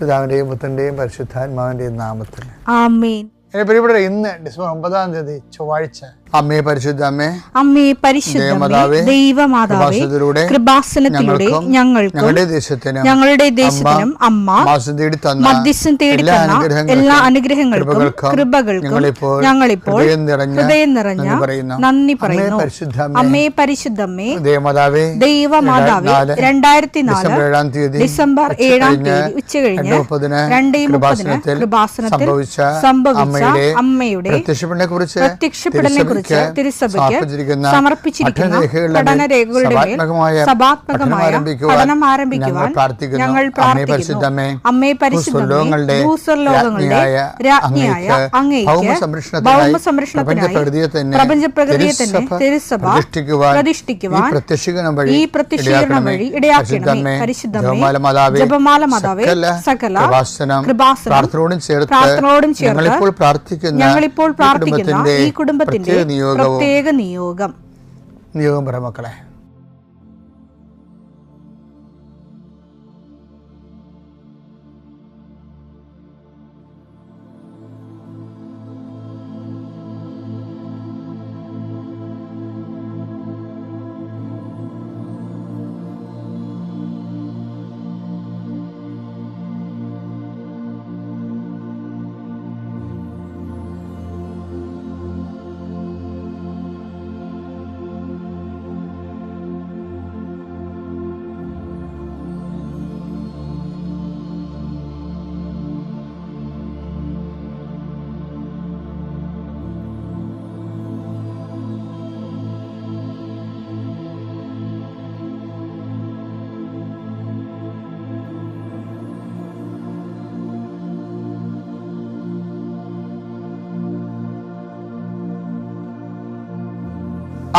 പിതാവിൻ്റെയും പുത്രൻ്റെയും പരിശുദ്ധാത്മാവിൻ്റെയും നാമത്തിൽ ആമേൻ. പ്രിയപ്പെട്ടവരെ, ഇന്ന് ഡിസംബർ 9 ചൊവ്വാഴ്ച. അമ്മേ പരിശുദ്ധ അമ്മേ, അമ്മേ പരിശുദ്ധമേ, ദൈവമാതാവേ, കൃപാസനത്തിലൂടെ ഞങ്ങൾക്കും ഞങ്ങളുടെ ദേശത്തിനും അമ്മ മധ്യസ്ഥം തേടിത്തന്ന എല്ലാ അനുഗ്രഹങ്ങൾക്കും കൃപകൾക്കും ഞങ്ങളിപ്പോൾ ഹൃദയം നിറഞ്ഞ നന്ദി പറയുന്നു. അമ്മേ പരിശുദ്ധമേ, ദൈവമാതാവേ, 2004 ഡിസംബർ 7 ഉച്ചകഴിഞ്ഞ് 2:30 കൃപാസനത്തിൽ സംഭവിച്ച അമ്മയുടെ പ്രത്യക്ഷപ്പെടലിനെ കുറിച്ച് തിരുസഭയ്ക്ക് സമർപ്പിച്ചിരിക്കുന്ന പഠനരേഖകളുടെ മേൽ സഭാത്മകമായ പഠനം ആരംഭിക്കുവാൻ ഞങ്ങൾ പ്രാർത്ഥിക്കുന്നു. അമ്മേ പരിശുദ്ധമേ, ഭൂസ്വർലോകങ്ങളുടെ രാജ്ഞിയായ അങ്ങേയ്ക്ക് ഭൗമസംരക്ഷണത്തിനായി പ്രപഞ്ചപ്രകൃതിയെ തന്നെ തിരുസഭ പ്രതിഷ്ഠിക്കുവാൻ ഈ പ്രത്യക്ഷീകരണം വഴി ഇടയാക്കണമേ. പരിശുദ്ധമേ, ജപമാല മാതാവേ, സകല കൃപാസനം പ്രാർത്ഥനയോടും ചേർത്ത് ഞങ്ങളിപ്പോൾ പ്രാർത്ഥിക്കുന്ന ഈ കുടുംബത്തിന്റെ പ്രത്യേക നിയോഗം പറ മക്കളെ.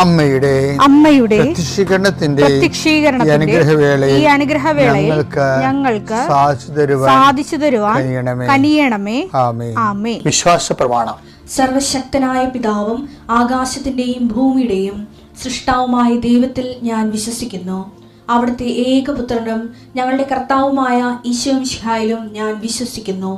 അമ്മയുടെ പ്രത്യക്ഷീകരണത്തിന്റെ ഈ അനുഗ്രഹവേളയിൽ ഞങ്ങൾക്ക് സാധിച്ചു തരുവാൻ കനിയണമേ. ആമേൻ. വിശ്വാസ പ്രമാണം. സർവശക്തനായ പിതാവും ആകാശത്തിന്റെയും ഭൂമിയുടെയും സൃഷ്ടാവുമായ ദൈവത്തിൽ ഞാൻ വിശ്വസിക്കുന്നു. അവിടുത്തെ ഏകപുത്രനും ഞങ്ങളുടെ കർത്താവുമായ ഈശോമിശിഹായിലും ഞാൻ വിശ്വസിക്കുന്നു.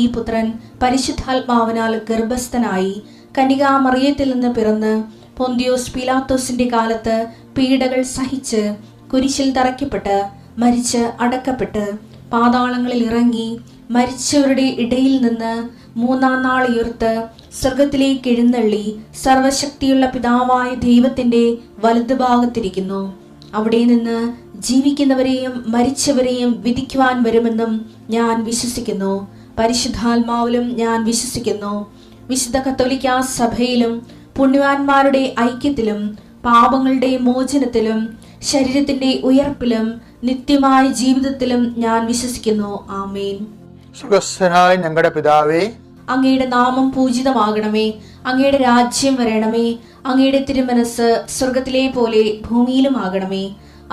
ഈ പുത്രൻ പരിശുദ്ധാത്മാവിനാൽ ഗർഭസ്ഥനായി കന്യകാമറിയത്തിൽ നിന്ന് പിറന്ന് പൊന്തിയോസ് പീലാത്തോസിന്റെ കാലത്ത് പീഡകൾ സഹിച്ച് കുരിശിൽ തറയ്ക്കപ്പെട്ട് മരിച്ച് അടക്കപ്പെട്ട് പാതാളങ്ങളിൽ ഇറങ്ങി മരിച്ചവരുടെ ഇടയിൽ നിന്ന് 3-ാം നാൾ ഉയർത്ത് സ്വർഗത്തിലേക്ക് എഴുന്നള്ളി സർവശക്തിയുള്ള പിതാവായ ദൈവത്തിന്റെ വലതുഭാഗത്തിരിക്കുന്നു. അവിടെ നിന്ന് ജീവിക്കുന്നവരെയും മരിച്ചവരെയും വിധിക്കുവാൻ വരുമെന്നും ഞാൻ വിശ്വസിക്കുന്നു. പരിശുദ്ധാത്മാവിലും ഞാൻ വിശ്വസിക്കുന്നു. വിശുദ്ധ കത്തോലിക്കാ സഭയിലും പുണ്യവാന്മാരുടെ ഐക്യത്തിലും പാപങ്ങളുടെ മോചനത്തിലും ശരീരത്തിന്റെ ഉയർപ്പിലും നിത്യമായ ജീവിതത്തിലും ഞാൻ വിശ്വസിക്കുന്നു. ആമേൻ. സ്വർഗ്ഗസ്ഥനായ ഞങ്ങളുടെ പിതാവേ, അങ്ങയുടെ നാമം പൂജിതമാകണമേ. അങ്ങയുടെ രാജ്യം വരണമേ. അങ്ങയുടെ തിരുമനസ് സ്വർഗത്തിലെ പോലെ ഭൂമിയിലും ആകണമേ.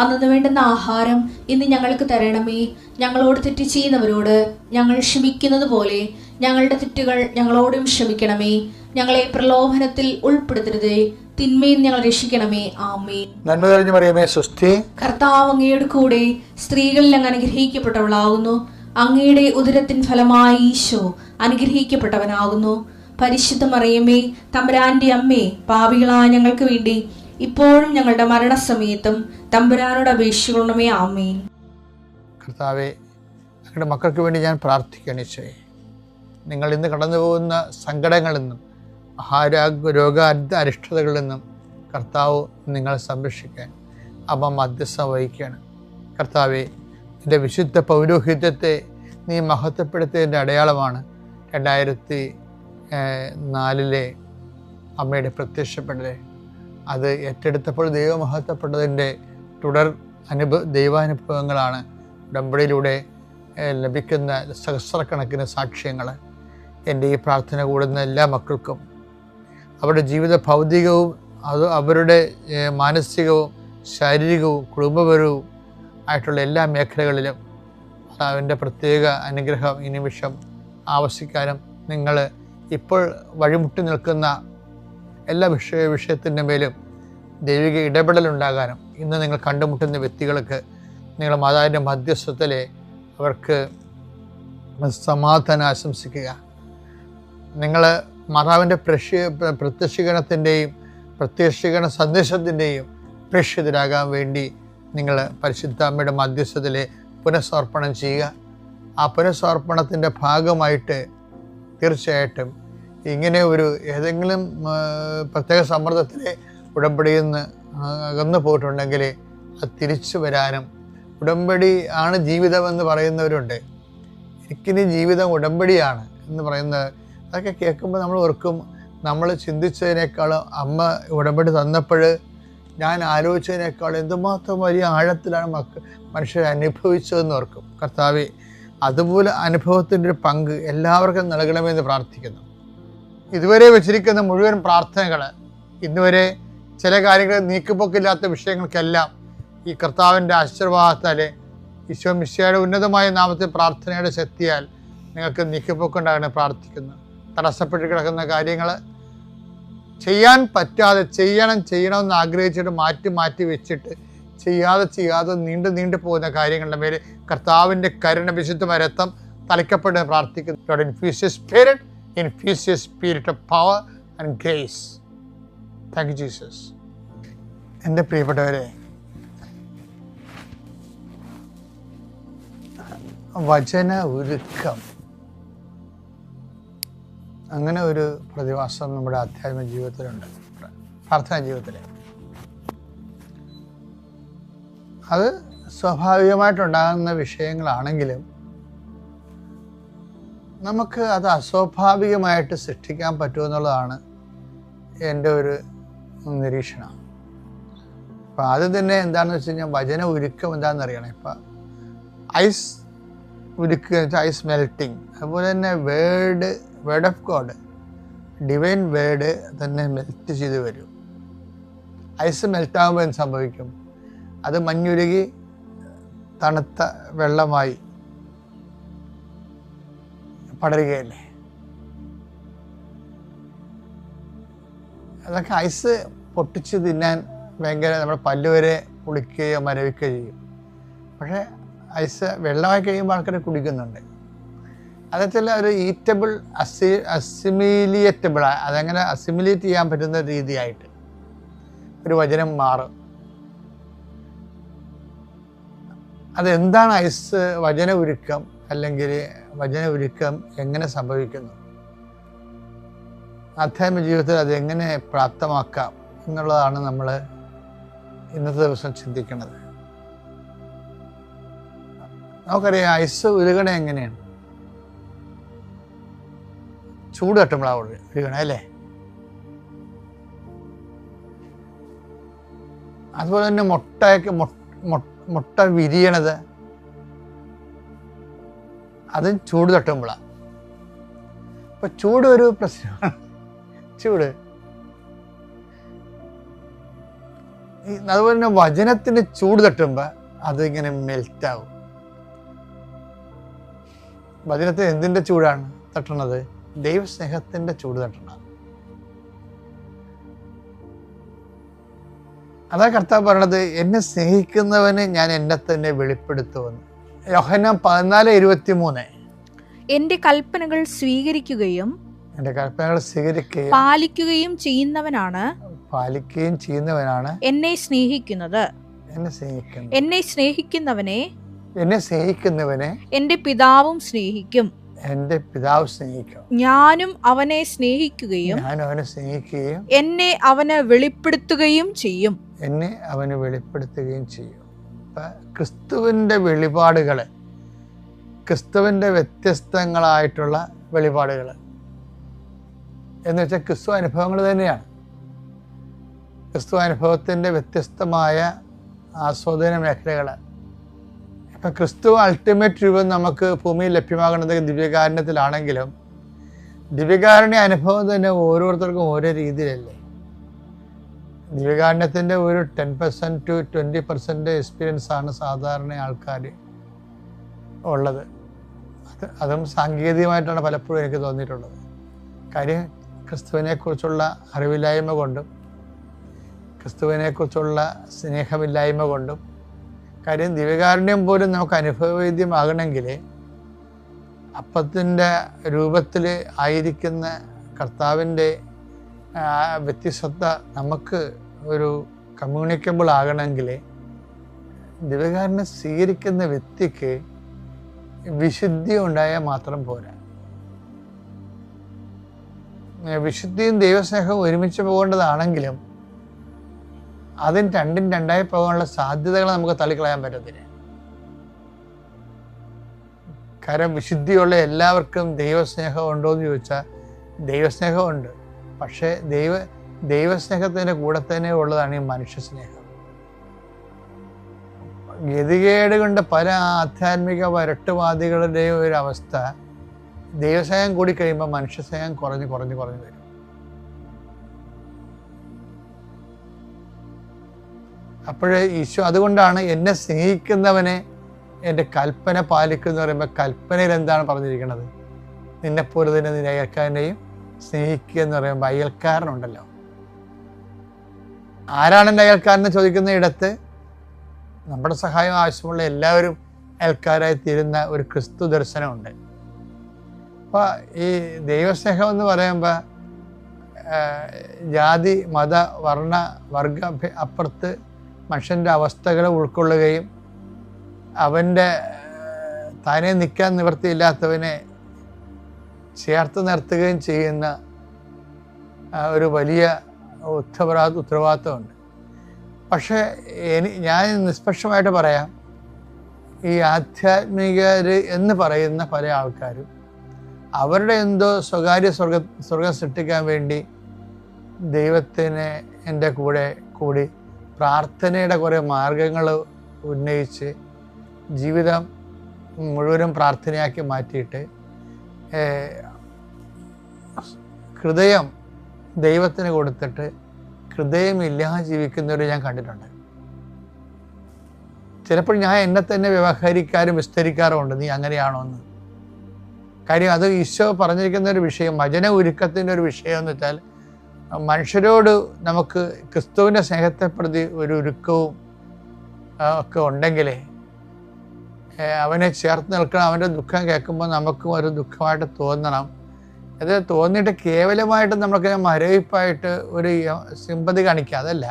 അന്നു വേണ്ടുന്ന ആഹാരം ഇന്ന് ഞങ്ങൾക്ക് തരണമേ. ഞങ്ങളോട് തെറ്റ് ചെയ്യുന്നവരോട് ഞങ്ങൾ ക്ഷമിക്കുന്നത് പോലെ ഞങ്ങളുടെ തെറ്റുകൾ ഞങ്ങളോടും ക്ഷമിക്കണമേ. ഞങ്ങളെ പ്രലോഭനത്തിൽ ഉൾപ്പെടുത്തരുതേ, തിന്മയിൽ ഞങ്ങൾ രക്ഷിക്കണമേ. ആമേൻ. നന്മ നിറഞ്ഞ മറിയമേ, സ്വസ്തി. കർത്താവ് അങ്ങയുടെ കൂടെ സ്ത്രീകളിൽ അങ്ങ് അനുഗ്രഹിക്കപ്പെട്ടവളാകുന്നു. അങ്ങയുടെ ഉദരത്തിൻ ഫലമായി ഈശോ അനുഗ്രഹിക്കപ്പെട്ടവനാകുന്നു. പരിശുദ്ധ മറിയമേ, തമ്പുരാന്റെ അമ്മേ, പാപികളായ ഞങ്ങൾക്ക് വേണ്ടി ഇപ്പോഴും ഞങ്ങളുടെ മരണസമയത്തും തമ്പുരാനോട് അപേക്ഷിക്കണമേ. ആമേൻ. കർത്താവേ, ഞങ്ങളുടെ മക്കൾക്ക് വേണ്ടി ഞാൻ പ്രാർത്ഥിക്കണേ. നിങ്ങൾ ഇന്ന് കടന്നു പോകുന്ന സങ്കടങ്ങളിൽ നിന്നും രോഗ അരിഷ്ടതകളിൽ നിന്നും കർത്താവ് നിങ്ങളെ സംരക്ഷിക്കാൻ അമ്മ മധ്യസ്ഥം വഹിക്കുകയാണ്. കർത്താവെ, എൻ്റെ വിശുദ്ധ പൗരോഹിത്യത്തെ നീ മഹത്വപ്പെടുത്തിയതിൻ്റെ അടയാളമാണ് 2004 അമ്മയുടെ പ്രത്യക്ഷപ്പെടൽ. അത് ഏറ്റെടുത്തപ്പോൾ ദൈവമഹത്വപ്പെട്ടതിൻ്റെ തുടർ ദൈവാനുഭവങ്ങളാണ് ഉടമ്പടിയിലൂടെ ലഭിക്കുന്ന സഹസ്രക്കണക്കിന് സാക്ഷ്യങ്ങൾ. എൻ്റെ ഈ പ്രാർത്ഥന കൂടുന്ന എല്ലാ മക്കൾക്കും അവരുടെ ജീവിത ഭൗതികവും അവരുടെ മാനസികവും ശാരീരികവും കുടുംബപരവും ആയിട്ടുള്ള എല്ലാ മേഖലകളിലും അവൻ്റെ പ്രത്യേക അനുഗ്രഹം ഈ നിമിഷം ആവശ്യിക്കാനും നിങ്ങൾ ഇപ്പോൾ വഴിമുട്ടി നിൽക്കുന്ന എല്ലാ വിഷയത്തിൻ്റെ മേലും ദൈവിക ഇടപെടലുണ്ടാകാനും ഇന്ന് നിങ്ങൾ കണ്ടുമുട്ടുന്ന വ്യക്തികൾക്ക് നിങ്ങൾ മാതാവിൻ്റെ മധ്യസ്ഥത്തിലെ അവർക്ക് സമാധാനം ആശംസിക്കുക. നിങ്ങൾ മാതാവിൻ്റെ പ്രത്യക്ഷീകരണത്തിൻ്റെയും പ്രത്യക്ഷീകരണ സന്ദേശത്തിൻ്റെയും പ്രേക്ഷിതരാകാൻ വേണ്ടി നിങ്ങൾ പരിശുദ്ധ അമ്മയുടെ മധ്യസ്ഥതയിൽ പുനഃസമർപ്പണം ചെയ്യുക. ആ പുനഃസമർപ്പണത്തിൻ്റെ ഭാഗമായിട്ട് തീർച്ചയായിട്ടും ഇങ്ങനെ ഒരു ഏതെങ്കിലും പ്രത്യേക സമ്മർദ്ദത്തിലെ ഉടമ്പടിയിൽ നിന്ന് അകന്നു പോയിട്ടുണ്ടെങ്കിൽ അത് തിരിച്ചു വരാനും, ഉടമ്പടി ആണ് ജീവിതമെന്ന് പറയുന്നവരുണ്ട്. എനിക്കിനി ജീവിതം ഉടമ്പടിയാണ് എന്ന് പറയുന്നത്, അതൊക്കെ കേൾക്കുമ്പോൾ നമ്മൾ ഓർക്കും, നമ്മൾ ചിന്തിച്ചതിനേക്കാളും അമ്മ ഉടമ്പടി തന്നപ്പോൾ ഞാൻ ആലോചിച്ചതിനേക്കാളും എന്തുമാത്രം വലിയ ആഴത്തിലാണ് മനുഷ്യർ അനുഭവിച്ചതെന്ന് ഓർക്കും. കർത്താവേ, അതുപോലെ അനുഭവത്തിൻ്റെ ഒരു പങ്ക് എല്ലാവർക്കും നൽകണമെന്ന് പ്രാർത്ഥിക്കുന്നു. ഇതുവരെ വെച്ചിരിക്കുന്ന മുഴുവൻ പ്രാർത്ഥനകൾ, ഇന്നുവരെ ചില കാര്യങ്ങൾ നീക്കുപോക്കില്ലാത്ത വിഷയങ്ങൾക്കെല്ലാം ഈ കർത്താവിൻ്റെ ആശീർവാദത്താൽ, ഈശോ മിശിഹായുടെ ഉന്നതമായ നാമത്തിൽ പ്രാർത്ഥനയുടെ ശക്തിയാൽ നിങ്ങൾക്ക് നീക്കുപോക്കുണ്ടാകണം പ്രാർത്ഥിക്കുന്നു. തടസ്സപ്പെട്ട് കിടക്കുന്ന കാര്യങ്ങൾ, ചെയ്യാൻ പറ്റാതെ ചെയ്യണമെന്ന് ആഗ്രഹിച്ചിട്ട് മാറ്റി വെച്ചിട്ട് ചെയ്യാതെ നീണ്ടു പോകുന്ന കാര്യങ്ങളുടെ മേലെ കർത്താവിൻ്റെ കരുണ, വിശുദ്ധമായ രക്തം തളിക്കപ്പെട്ട് പ്രാർത്ഥിക്കുന്നു. God infuse your spirit, infuse your spirit of power and grace. Thank you, Jesus. എൻ്റെ പ്രിയപ്പെട്ടവരെ, വചന ഒരുക്കം, അങ്ങനെ ഒരു പ്രതിഭാസം നമ്മുടെ ആധ്യാത്മിക ജീവിതത്തിലുണ്ട്, പ്രാർത്ഥനാ ജീവിതത്തിൽ. അത് സ്വാഭാവികമായിട്ടുണ്ടാകുന്ന വിഷയങ്ങളാണെങ്കിലും നമുക്ക് അത് അസ്വാഭാവികമായിട്ട് സൃഷ്ടിക്കാൻ പറ്റുമെന്നുള്ളതാണ് എൻ്റെ ഒരു നിരീക്ഷണം. അപ്പം ആദ്യം തന്നെ എന്താണെന്ന് വെച്ച് കഴിഞ്ഞാൽ വചന ഒരുക്കം എന്താണെന്ന് അറിയണം. ഇപ്പം ഐസ് ഉരുക്കുക വെച്ചാൽ ഐസ് മെൽറ്റിങ്, അതുപോലെ തന്നെ word of God, divine word തന്നെ മെൽറ്റ് ചെയ്ത് വരും. ഐസ് മെൽറ്റാകുമ്പോൾ എന്ത് സംഭവിക്കും? അത് മഞ്ഞുരുകി തണുത്ത വെള്ളമായി പടരുകയല്ലേ. അതൊക്കെ ഐസ് പൊട്ടിച്ച് തിന്നാൻ ഭയങ്കര, നമ്മുടെ പല്ലുവരെ പുളിക്കുകയോ മരവിക്കുകയോ ചെയ്യും. പക്ഷേ ഐസ് വെള്ളമായി കഴിയുമ്പോൾ ആൾക്കാർ കുടിക്കുന്നുണ്ട്. അതെച്ചാൽ ഒരു ഈറ്റബിൾ, അസിമിലിയേറ്റബിൾ, അതങ്ങനെ അസിമിലേറ്റ് ചെയ്യാൻ പറ്റുന്ന രീതിയായിട്ട് ഒരു വചനം മാറും. അതെന്താണ് ഐസ് വചന ഉരുക്കം, അല്ലെങ്കിൽ വചന ഉരുക്കം എങ്ങനെ സംഭവിക്കുന്നു, ആധ്യാത്മിക ജീവിതത്തിൽ അതെങ്ങനെ പ്രാപ്തമാക്കാം എന്നുള്ളതാണ് നമ്മൾ ഇന്നത്തെ ദിവസം ചിന്തിക്കുന്നത്. നമുക്കറിയാം, ഐസ് ഉരുകണ എങ്ങനെയാണ്? ചൂട് തട്ടുമ്പോഴാണ് ഉരുകണേ അല്ലേ? അതുപോലെ തന്നെ മുട്ട വിരിയണത് അതും ചൂട് തട്ടുമ്പോഴാണ്. അപ്പൊ ചൂട് ഒരു പ്രശ്നമാണ്. ചൂട് അതുപോലെ തന്നെ വചനത്തിന് ചൂട് തട്ടുമ്പോൾ അതിങ്ങനെ മെൽറ്റാവും. വചനത്തിന് എന്തിൻ്റെ ചൂടാണ് തട്ടണത്? ദൈവസ്നേഹത്തിൻ്റെ ചൂട് തട്ടണം. അതാ കർത്താവ് പറയണത്, എന്നെ സ്നേഹിക്കുന്നവന് ഞാൻ എന്നെ തന്നെ വെളിപ്പെടുത്തുമെന്ന്. യോഹന്നാൻ 14:23. എന്റെ കൽപ്പനകൾ സ്വീകരിക്കുകയും പാലിക്കുകയും ചെയ്യുന്നവനാണ് എന്നെ സ്നേഹിക്കുന്നത്. എന്നെ സ്നേഹിക്കുന്നവനെ എന്റെ പിതാവും സ്നേഹിക്കും. ഞാനും അവനെ സ്നേഹിക്കുകയും എന്നെ അവന് വെളിപ്പെടുത്തുകയും ചെയ്യും. ക്രിസ്തുവിൻ്റെ വെളിപാടുകൾ, ക്രിസ്തുവിൻ്റെ വ്യത്യസ്തങ്ങളായിട്ടുള്ള വെളിപാടുകൾ എന്ന് വെച്ചാൽ ക്രിസ്തു അനുഭവങ്ങൾ തന്നെയാണ്. ക്രിസ്തു അനുഭവത്തിൻ്റെ വ്യത്യസ്തമായ ആസ്വാദന മേഖലകൾ. ഇപ്പം ക്രിസ്തു അൾട്ടിമേറ്റ് രൂപം നമുക്ക് ഭൂമിയിൽ ലഭ്യമാകുന്നത് ദിവ്യകാരുണ്യത്തിലാണെങ്കിലും ദിവ്യകാരുണ്യ അനുഭവം തന്നെ ഓരോരുത്തർക്കും ഓരോ രീതിയിലല്ലേ. ദിവ്യകാരുണ്യത്തിൻ്റെ ഒരു 10% to 20% എക്സ്പീരിയൻസ് ആണ് സാധാരണ ആൾക്കാർ ഉള്ളത്. അതും സാങ്കേതികമായിട്ടാണ് പലപ്പോഴും എനിക്ക് തോന്നിയിട്ടുള്ളത്. കാര്യം ക്രിസ്തുവിനെക്കുറിച്ചുള്ള അറിവില്ലായ്മ കൊണ്ടും ക്രിസ്തുവിനെക്കുറിച്ചുള്ള സ്നേഹമില്ലായ്മ കൊണ്ടും. കാര്യം ദിവ്യകാരുണ്യം പോലും നമുക്ക് അനുഭവവേദ്യമാകണമെങ്കിൽ അപ്പത്തിൻ്റെ രൂപത്തിൽ ആയിരിക്കുന്ന കർത്താവിൻ്റെ വ്യത്യസ്തത നമുക്ക് ഒരു കമ്മ്യൂണിക്കബിൾ ആകണമെങ്കിൽ ദിവ്യകാരുണ്യം സ്വീകരിക്കുന്ന വ്യക്തിക്ക് വിശുദ്ധി ഉണ്ടായാൽ മാത്രം പോരാ. വിശുദ്ധിയും ദൈവസ്നേഹവും ഒരുമിച്ച് പോകേണ്ടതാണെങ്കിലും അതിന് രണ്ടും രണ്ടായി പോകാനുള്ള സാധ്യതകൾ നമുക്ക് തള്ളിക്കളയാൻ പറ്റത്തില്ല. കാരണം വിശുദ്ധിയുള്ള എല്ലാവർക്കും ദൈവസ്നേഹം ഉണ്ടോ എന്ന് ചോദിച്ചാൽ ദൈവസ്നേഹമുണ്ട്. പക്ഷേ ദൈവസ്നേഹത്തിൻ്റെ കൂടെ തന്നെ ഉള്ളതാണ് ഈ മനുഷ്യസ്നേഹം. ഗതികേട് കൊണ്ട് പല ആധ്യാത്മിക വരട്ടുവാദികളുടെയും ഒരു അവസ്ഥ, ദൈവസ്നേഹം കൂടി കഴിയുമ്പോൾ മനുഷ്യസ്നേഹം കുറഞ്ഞ് വരും. അപ്പോഴേ ഈശോ അതുകൊണ്ടാണ് എന്നെ സ്നേഹിക്കുന്നവനെ എൻ്റെ കൽപ്പന പാലിക്കുമെന്ന് പറയുമ്പോൾ കൽപ്പനയിൽ എന്താണ് പറഞ്ഞിരിക്കുന്നത്? നിന്നെപ്പോലെ തന്നെ നിന്റെ അയൽക്കാരനെയും സ്നേഹിക്കുക എന്ന് പറയുമ്പോൾ അയൽക്കാരനുണ്ടല്ലോ. ആരാണ് എൻ്റെ അയൽക്കാരനെ ചോദിക്കുന്ന ഇടത്ത് നമ്മുടെ സഹായം ആവശ്യമുള്ള എല്ലാവരും അയൽക്കാരായി തീരുന്ന ഒരു ക്രിസ്തു ദർശനമുണ്ട്. അപ്പോൾ ഈ ദൈവസ്നേഹം എന്ന് പറയുമ്പോൾ ജാതി മത വർണ്ണ വർഗ അപ്പുറത്ത് മനുഷ്യൻ്റെ അവസ്ഥകളെ ഉൾക്കൊള്ളുകയും അവൻ്റെ താനെ നിൽക്കാൻ നിവൃത്തിയില്ലാത്തവനെ ചേർത്ത് നിർത്തുകയും ചെയ്യുന്ന ഒരു വലിയ ഉത്തരവാദിത്വമുണ്ട്. പക്ഷേ ഞാൻ നിഷ്പക്ഷമായിട്ട് പറയാം, ഈ ആധ്യാത്മികർ എന്ന് പറയുന്ന പല ആൾക്കാരും അവരുടെ എന്തോ സ്വകാര്യ സ്വർഗം സൃഷ്ടിക്കാൻ വേണ്ടി ദൈവത്തിന് എൻ്റെ കൂടെ കൂടി പ്രാർത്ഥനയുടെ കുറേ മാർഗങ്ങൾ ഉന്നയിച്ച് ജീവിതം മുഴുവനും പ്രാർത്ഥനയാക്കി മാറ്റിയിട്ട് ഹൃദയം ദൈവത്തിന് കൊടുത്തിട്ട് ഹൃദയമില്ലാതെ ജീവിക്കുന്നവരെ ഞാൻ കണ്ടിട്ടുണ്ട്. ചിലപ്പോൾ ഞാൻ എന്നെ തന്നെ വ്യവഹരിക്കാനും വിസ്തരിക്കാറുമുണ്ട്, നീ അങ്ങനെയാണോ എന്ന്. കാര്യം അത് ഈശോ പറഞ്ഞിരിക്കുന്ന ഒരു വിഷയം, വചന ഒരുക്കത്തിൻ്റെ ഒരു വിഷയം എന്ന് വെച്ചാൽ മനുഷ്യരോട് നമുക്ക് ക്രിസ്തുവിൻ്റെ സ്നേഹത്തെ പ്രതി ഒരു ഒരുക്കവും ഒക്കെ ഉണ്ടെങ്കിലേ അവനെ ചേർത്ത് നിൽക്കണം. അവൻ്റെ ദുഃഖം കേൾക്കുമ്പോൾ നമുക്കും ഒരു ദുഃഖമായിട്ട് തോന്നണം. അത് തോന്നിയിട്ട് കേവലമായിട്ട് നമുക്ക് മരവിപ്പായിട്ട് ഒരു സിമ്പതി കാണിക്കുക, അതല്ല.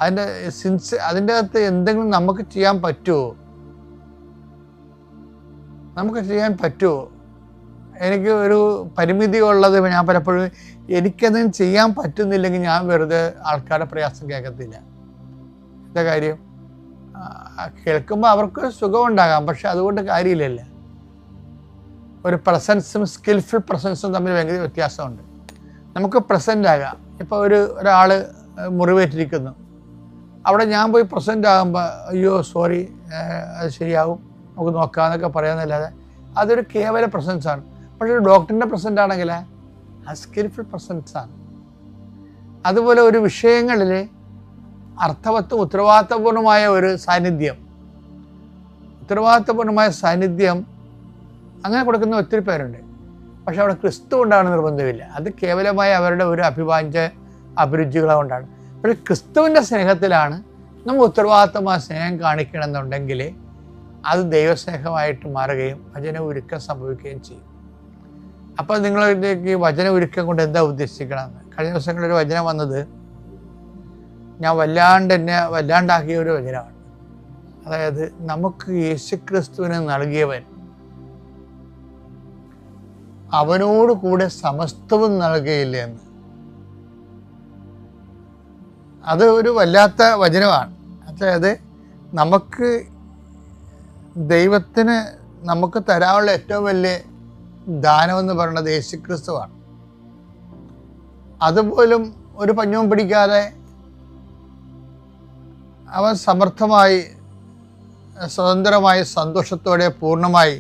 അതിൻ്റെ അകത്ത് എന്തെങ്കിലും നമുക്ക് ചെയ്യാൻ പറ്റുമോ? എനിക്ക് ഒരു പരിമിതി ഉള്ളത് ഞാൻ പലപ്പോഴും എനിക്കതും ചെയ്യാൻ പറ്റുന്നില്ലെങ്കിൽ ഞാൻ വെറുതെ ആൾക്കാരുടെ പ്രയാസം കേൾക്കത്തില്ല. എന്താ കാര്യം? കേൾക്കുമ്പോൾ അവർക്ക് സുഖമുണ്ടാകാം, പക്ഷെ അതുകൊണ്ട് കാര്യമില്ലല്ല. ഒരു പ്രസൻസും സ്കിൽഫുൾ പ്രസൻസും തമ്മിൽ ഭയങ്കര വ്യത്യാസമുണ്ട്. നമുക്ക് പ്രസൻ്റ് ആകാം. ഇപ്പോൾ ഒരാൾ മുറിവേറ്റിരിക്കുന്നു, അവിടെ ഞാൻ പോയി പ്രസൻ്റ് ആകുമ്പോൾ അയ്യോ സോറി അത് ശരിയാവും നമുക്ക് നോക്കാമെന്നൊക്കെ പറയാമെന്നല്ലാതെ അതൊരു കേവല പ്രസൻസാണ്. പക്ഷെ ഒരു ഡോക്ടറിൻ്റെ പ്രസൻ്റ് ആണെങ്കിൽ അത് സ്കിൽഫുൾ പ്രസൻസാണ്. അതുപോലെ ഒരു വിഷയങ്ങളിൽ അർത്ഥവത്തും ഉത്തരവാദിത്തപൂർണമായ ഒരു സാന്നിധ്യം അങ്ങനെ കൊടുക്കുന്ന ഒത്തിരി പേരുണ്ട്. പക്ഷെ അവിടെ ക്രിസ്തു കൊണ്ടാണ് നിർബന്ധമില്ല. അത് കേവലമായ അവരുടെ ഒരു അഭിരുചികളെ കൊണ്ടാണ്. പക്ഷേ ക്രിസ്തുവിൻ്റെ സ്നേഹത്തിലാണ് നമ്മൾ ഉത്തരവാദിത്തമായ സ്നേഹം കാണിക്കണമെന്നുണ്ടെങ്കിൽ അത് ദൈവസ്നേഹമായിട്ട് മാറുകയും വചന ഒരുക്കം സംഭവിക്കുകയും ചെയ്യും. അപ്പോൾ നിങ്ങളിലേക്ക് വചന ഒരുക്കം കൊണ്ട് എന്താ ഉദ്ദേശിക്കണമെന്ന് കഴിഞ്ഞ ദിവസങ്ങളിലൊരു വചനം വന്നത് ഞാൻ വല്ലാണ്ടാക്കിയ ഒരു വചനമാണ്. അതായത് നമുക്ക് യേശുക്രിസ്തുവിനെ നൽകിയവൻ അവനോട് കൂടെ സമസ്തവും നൽകുകയില്ല എന്ന്. അത് ഒരു വല്ലാത്ത വചനമാണ്. അതായത് നമുക്ക് ദൈവത്തിന് നമുക്ക് തരാനുള്ള ഏറ്റവും വലിയ ദാനമെന്ന് പറയുന്നത് യേശുക്രിസ്തുവാണ്. അതുപോലും ഒരു പഞ്ഞവും പിടിക്കാതെ അവൻ സമർത്ഥമായി സ്വതന്ത്രമായി സന്തോഷത്തോടെ പൂർണ്ണമായി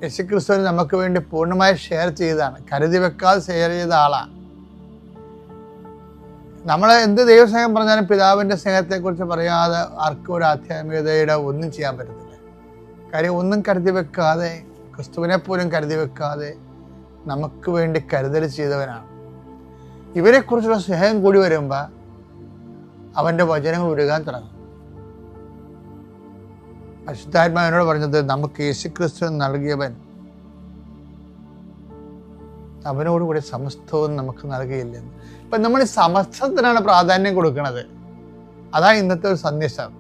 യേശുക്രിസ്തുവിനെ നമുക്ക് വേണ്ടി പൂർണ്ണമായി ഷെയർ ചെയ്തതാണ്. കരുതി വെക്കാതെ ഷെയർ ചെയ്ത ആളാണ്. നമ്മൾ എന്ത് ദൈവസ്നേഹം പറഞ്ഞാലും പിതാവിൻ്റെ സ്നേഹത്തെക്കുറിച്ച് പറയാതെ ആർക്കും ഒരു ആധ്യാത്മികതയുടെ ഒന്നും ചെയ്യാൻ പറ്റത്തില്ല. കാര്യം ഒന്നും കരുതി വെക്കാതെ, ക്രിസ്തുവിനെ പോലും കരുതി വെക്കാതെ നമുക്ക് വേണ്ടി കരുതൽ ചെയ്തവനാണ്. ഇവരെക്കുറിച്ചുള്ള സ്നേഹം കൂടി വരുമ്പോൾ അവൻ്റെ വചനങ്ങൾ ഉരുകാൻ തുടങ്ങും. പരിശുദ്ധാത്മാവിനോട് പറഞ്ഞത് നമുക്ക് യേശുക്രിസ്തു നൽകിയവൻ അവനോടുകൂടി സമസ്തവും നമുക്ക് നൽകിയില്ലെന്ന്. ഇപ്പം നമ്മൾ ഈ സമസ്തത്തിനാണ് പ്രാധാന്യം കൊടുക്കുന്നത്. അതാണ് ഇന്നത്തെ ഒരു സന്ദേശം.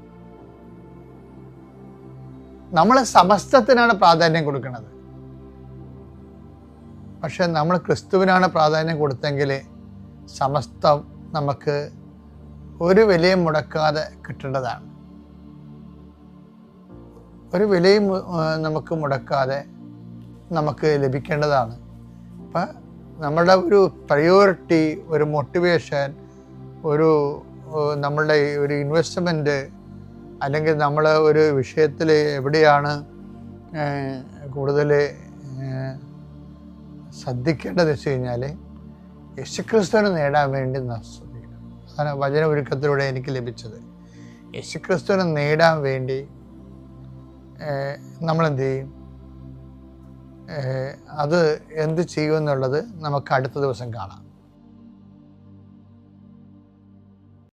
നമ്മൾ സമസ്തത്തിനാണ് പ്രാധാന്യം കൊടുക്കുന്നത്. പക്ഷെ നമ്മൾ ക്രിസ്തുവിനാണ് പ്രാധാന്യം കൊടുത്തെങ്കിൽ സമസ്തം നമുക്ക് ഒരു വിലയും മുടക്കാതെ കിട്ടേണ്ടതാണ്. ഒരു വിലയും നമുക്ക് മുടക്കാതെ നമുക്ക് ലഭിക്കേണ്ടതാണ്. അപ്പം നമ്മുടെ ഒരു പ്രയോറിറ്റി, ഒരു മോട്ടിവേഷൻ, നമ്മളുടെ ഒരു ഇൻവെസ്റ്റ്മെൻറ്റ്, അല്ലെങ്കിൽ നമ്മൾ ഒരു വിഷയത്തിൽ എവിടെയാണ് കൂടുതൽ ശ്രദ്ധിക്കേണ്ടതെന്ന് വെച്ച് കഴിഞ്ഞാൽ യേശുക്രിസ്തുവിനെ നേടാൻ വേണ്ടി ശ്രദ്ധിക്കണം. അതാണ് വചന ഒരുക്കത്തിലൂടെ എനിക്ക് ലഭിച്ചത്. യേശുക്രിസ്തുവിനെ നേടാൻ വേണ്ടി നമ്മളെന്ത് ചെയ്യും, അത് എന്ത് ചെയ്യുമെന്നുള്ളത് നമുക്ക് അടുത്ത ദിവസം കാണാം.